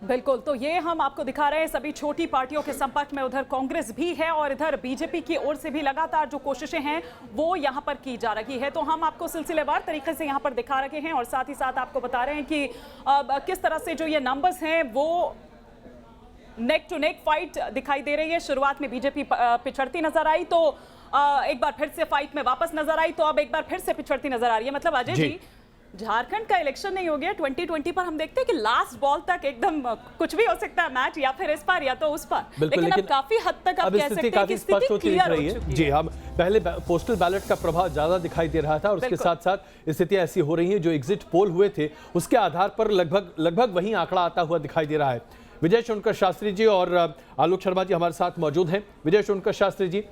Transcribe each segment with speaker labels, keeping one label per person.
Speaker 1: बिल्कुल, तो ये हम आपको दिखा रहे हैं सभी छोटी पार्टियों के संपर्क में उधर कांग्रेस भी है और इधर बीजेपी की ओर से भी लगातार जो कोशिशें हैं वो यहाँ पर की जा रही है। तो हम आपको सिलसिलेवार तरीके से यहाँ पर दिखा रहे हैं और साथ ही साथ आपको बता रहे हैं कि किस तरह से जो ये नंबर्स हैं वो नेक टू नेक फाइट दिखाई दे रही है। शुरुआत में बीजेपी पिछड़ती नजर आई, तो एक बार फिर से फाइट में वापस नजर आई, तो अब एक बार फिर से पिछड़ती नजर आ रही है। मतलब अजय जी, झारखंड का इलेक्शन नहीं हो गया 2020 पर, हम देखते हैं कि लास्ट बॉल तक एकदम कुछ भी हो सकता है मैच, या फिर इस पार या तो उस पार। लेकिन अब काफी हद तक आप कह सकते हैं कि स्थिति क्लियर हो चुकी है।
Speaker 2: जी, हम पहले पोस्टल बैलेट का प्रभाव ज्यादा दिखाई दे रहा था और उसके साथ साथ स्थितियां ऐसी हो रही हैं जो एग्जिट पोल हुए थे उसके आधार पर लगभग वही आंकड़ा आता हुआ दिखाई दे रहा है। विजय सोनकर शास्त्री जी और आलोक शर्मा जी हमारे साथ मौजूद हैं। विजय सोनकर शास्त्री जी,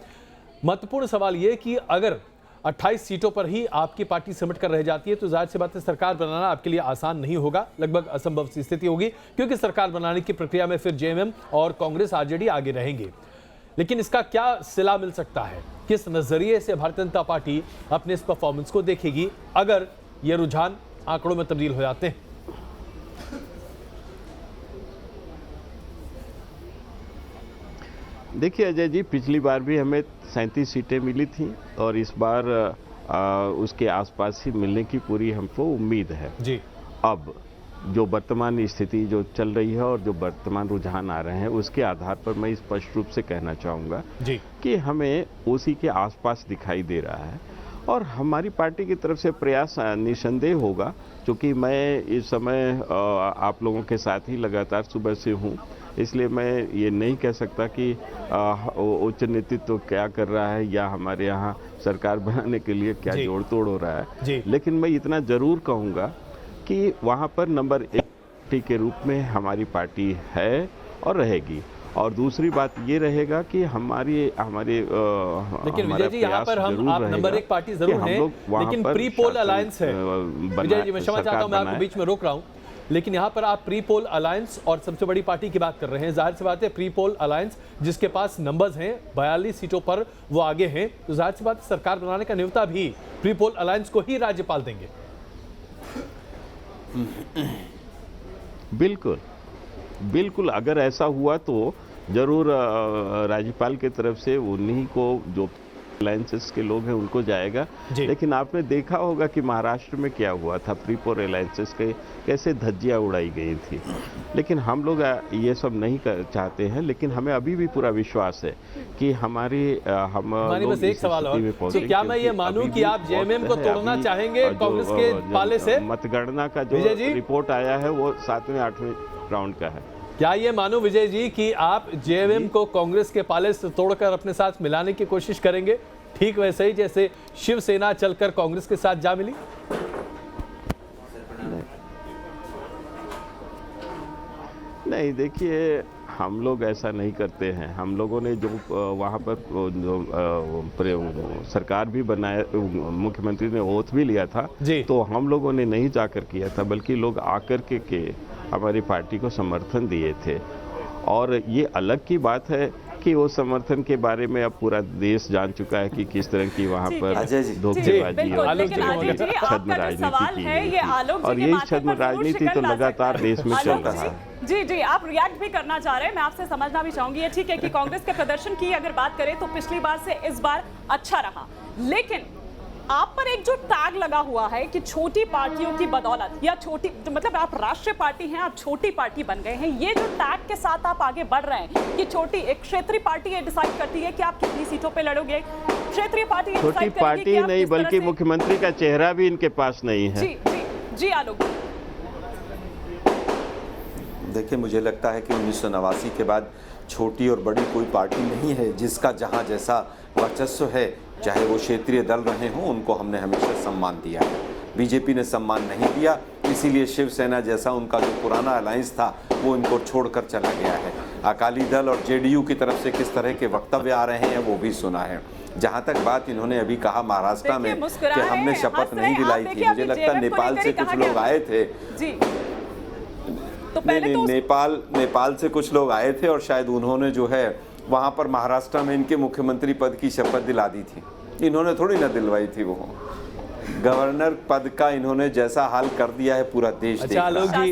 Speaker 2: महत्वपूर्ण सवाल ये कि अगर 28 सीटों पर ही आपकी पार्टी सिमट कर रह जाती है तो जाहिर सी बात है सरकार बनाना आपके लिए आसान नहीं होगा, लगभग असंभव सी स्थिति होगी, क्योंकि सरकार बनाने की प्रक्रिया में फिर जेएमएम और कांग्रेस आरजेडी आगे रहेंगे। लेकिन इसका क्या सिला मिल सकता है, किस नजरिए से भारतीय जनता पार्टी अपने इस परफॉर्मेंस को देखेगी अगर ये रुझान आंकड़ों में तब्दील हो जाते हैं?
Speaker 3: देखिए अजय जी, पिछली बार भी हमें 37 सीटें मिली थी और इस बार उसके आसपास ही मिलने की पूरी हमको उम्मीद है
Speaker 2: जी।
Speaker 3: अब जो वर्तमान स्थिति जो चल रही है और जो वर्तमान रुझान आ रहे हैं उसके आधार पर मैं स्पष्ट रूप से कहना चाहूँगा कि हमें उसी के आसपास दिखाई दे रहा है और हमारी पार्टी की तरफ से प्रयास निसंदेह होगा, क्योंकि मैं इस समय आप लोगों के साथ ही लगातार सुबह से हूँ, इसलिए मैं ये नहीं कह सकता कि उच्च नेतृत्व क्या कर रहा है या हमारे यहाँ सरकार बनाने के लिए क्या जोड़ तोड़ हो रहा है। लेकिन मैं इतना जरूर कहूँगा कि वहाँ पर नंबर 1 के रूप में हमारी पार्टी है और रहेगी। और दूसरी बात ये रहेगा कि
Speaker 2: लेकिन विजय जी यहाँ पर हम आप नंबर 1 पार्टी जरूर हैं, लेकिन प्री पोल अलायंस है। विजय जी, मैं क्षमा चाहता हूँ, मैं आपको बीच में रोक रहा हूँ, लेकिन यहाँ पर आप प्री पोल अलायंस और सबसे बड़ी पार्टी की बात कर रहे हैं। जाहिर सी बात है प्री पोल अलायंस जिसके पास नंबर्स हैं 42 सीटों पर वो आगे हैं, तो जाहिर सी बात है सरकार बनाने का न्योता भी प्री पोल अलायंस को ही राज्यपाल देंगे।
Speaker 3: बिल्कुल बिल्कुल, अगर ऐसा हुआ तो जरूर राज्यपाल की तरफ से उन्हीं को जो अलायंसेस के लोग हैं उनको जाएगा। लेकिन आपने देखा होगा कि महाराष्ट्र में क्या हुआ था, प्री पोल अलायंसेस के कैसे धज्जियां उड़ाई गई थी। लेकिन हम लोग ये सब नहीं चाहते हैं, लेकिन हमें अभी भी पूरा विश्वास है कि
Speaker 2: हमारी बस एक सवाल और, तो क्या मैं ये मानूं कि आप जेएमएम को तोड़ना चाहेंगे कांग्रेस के पाले से?
Speaker 3: मतगणना का जो रिपोर्ट आया है वो 7वें 8वें राउंड का है।
Speaker 2: क्या ये मानो विजय जी कि आप जेएमएम को कांग्रेस के पाले से तोड़कर अपने साथ मिलाने की कोशिश करेंगे, ठीक वैसे ही जैसे शिवसेना चलकर कांग्रेस के साथ जा मिली?
Speaker 3: नहीं, देखिए हम लोग ऐसा नहीं करते हैं। हम लोगों ने जो वहाँ पर जो सरकार भी बनाया, मुख्यमंत्री ने ओथ भी लिया था, तो हम लोगों ने नहीं जाकर किया था, बल्कि लोग आकर के हमारी पार्टी को समर्थन दिए थे। और ये अलग की बात है कि वो समर्थन के बारे में अब पूरा देश जान चुका है कि किस तरह की वहाँ पर धोखेबाजी और छद्म राजनीति की, और यही छद्म राजनीति तो लगातार देश में चल रहा है।
Speaker 1: जी, आप रिएक्ट भी करना चाह रहे हैं, मैं आपसे समझना भी चाहूंगी। ये ठीक है कि कांग्रेस के प्रदर्शन की अगर बात करें तो पिछली बार से इस बार अच्छा रहा, लेकिन आप पर एक जो टैग लगा हुआ है कि छोटी पार्टियों की बदौलत, या छोटी मतलब आप राष्ट्रीय पार्टी हैं, आप छोटी पार्टी बन गए हैं, ये जो टैग के साथ आप आगे बढ़ रहे हैं कि छोटी एक क्षेत्रीय पार्टी ये डिसाइड करती है कि आप कितनी सीटों पे लड़ोगे, क्षेत्रीय पार्टी
Speaker 3: छोटी पार्टी नहीं बल्कि मुख्यमंत्री का चेहरा भी इनके पास नहीं है।
Speaker 1: जी आलोक।
Speaker 4: देखिए, मुझे लगता है कि 1989 के बाद छोटी और बड़ी कोई पार्टी नहीं है जिसका जहां जैसा वर्चस्व है, चाहे वो क्षेत्रीय दल रहे हों, उनको हमने हमेशा सम्मान दिया है। बीजेपी ने सम्मान नहीं दिया, इसीलिए शिवसेना जैसा उनका जो पुराना अलायंस था वो इनको छोड़कर चला गया है। अकाली दल और जेडीयू की तरफ से किस तरह के वक्तव्य आ रहे हैं वो भी सुना है। जहां तक बात इन्होंने अभी कहा महाराष्ट्र में कि हमने शपथ नहीं दिलाई थी, मुझे लगता है नेपाल से कुछ लोग आए थे।
Speaker 1: तो पहले तो
Speaker 4: नेपाल से कुछ लोग आए थे और शायद उन्होंने जो है वहां पर महाराष्ट्र में इनके मुख्यमंत्री पद की शपथ दिला दी थी। इन्होंने थोड़ी ना दिलवाई थी, वो गवर्नर पद का इन्होंने जैसा हाल कर दिया है पूरा देश देख रहा है।